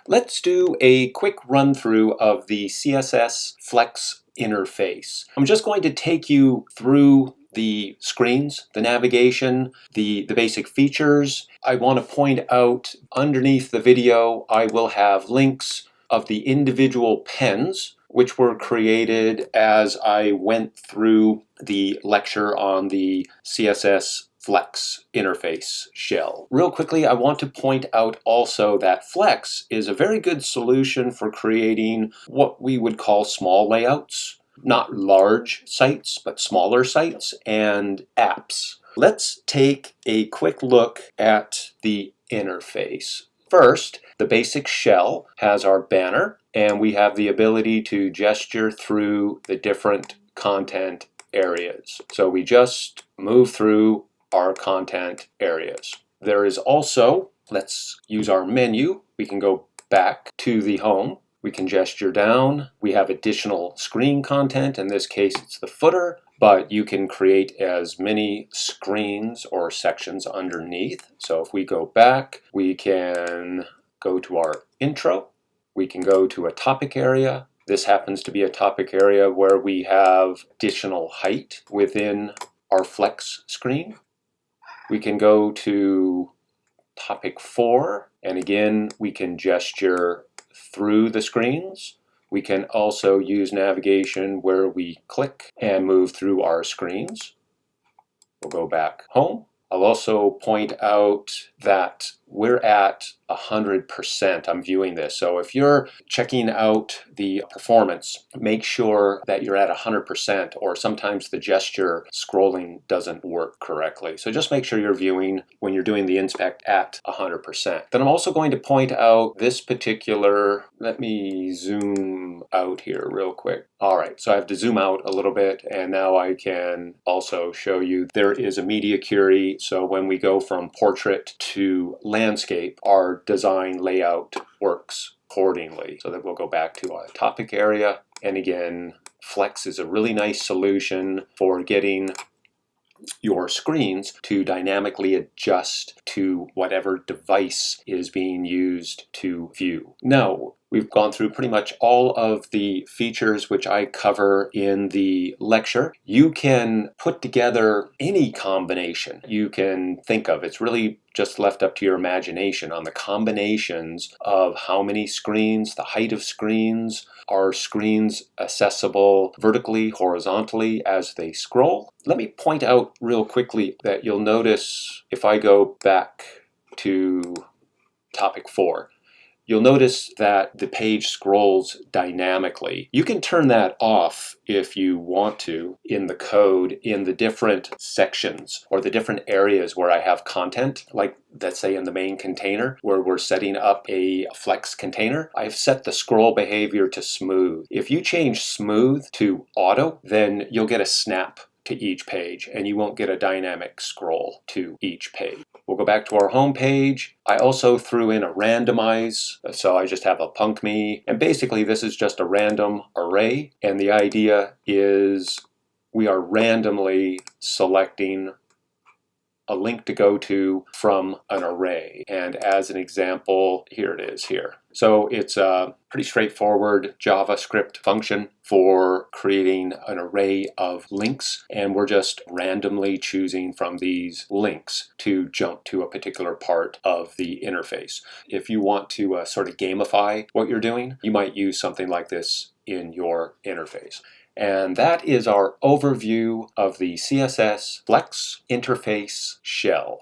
Let's do a quick run through of the CSS Flex interface. I'm just going to take you through the screens, the navigation, the basic features. I want to point out underneath the video I will have links of the individual pens which were created as I went through the lecture on the CSS Flex interface shell. Real quickly, I want to point out also that Flex is a very good solution for creating what we would call small layouts, not large sites, but smaller sites and apps. Let's take a quick look at the interface. First, the basic shell has our banner, and we have the ability to gesture through the different content areas. So we just move through our content areas. There is also, let's use our menu. We can go back to the home. We can gesture down. We have additional screen content. In this case, it's the footer, but you can create as many screens or sections underneath. So if we go back, we can go to our intro. We can go to a topic area. This happens to be a topic area where we have additional height within our Flex screen. We can go to topic 4, and again, we can gesture through the screens. We can also use navigation where we click and move through our screens. We'll go back home. I'll also point out that we're at 100%. I'm viewing this. So if you're checking out the performance, make sure that you're at 100%, or sometimes the gesture scrolling doesn't work correctly. So just make sure you're viewing when you're doing the inspect at 100%. Then I'm also going to point out this particular, let me zoom out here real quick. All right, so I have to zoom out a little bit, and now I can also show you there is a media query. So when we go from portrait to landscape, our design layout works accordingly. So that we'll go back to our topic area. And again, Flex is a really nice solution for getting your screens to dynamically adjust to whatever device is being used to view. Now, we've gone through pretty much all of the features which I cover in the lecture. You can put together any combination you can think of. It's really just left up to your imagination on the combinations of how many screens, the height of screens, are screens accessible vertically, horizontally as they scroll. Let me point out real quickly that you'll notice if I go back to topic 4, you'll notice that the page scrolls dynamically. You can turn that off if you want to in the code in the different sections or the different areas where I have content, like let's say in the main container where we're setting up a Flex container. I've set the scroll behavior to smooth. If you change smooth to auto, then you'll get a snap to each page and you won't get a dynamic scroll to each page. We'll go back to our home page. I also threw in a randomize, so I just have a punc me, and basically this is just a random array, and the idea is we are randomly selecting a link to go to from an array. And as an example, here it is here. So it's a pretty straightforward JavaScript function for creating an array of links, and we're just randomly choosing from these links to jump to a particular part of the interface. If you want to sort of gamify what you're doing, you might use something like this in your interface. And that is our overview of the CSS Flex interface shell.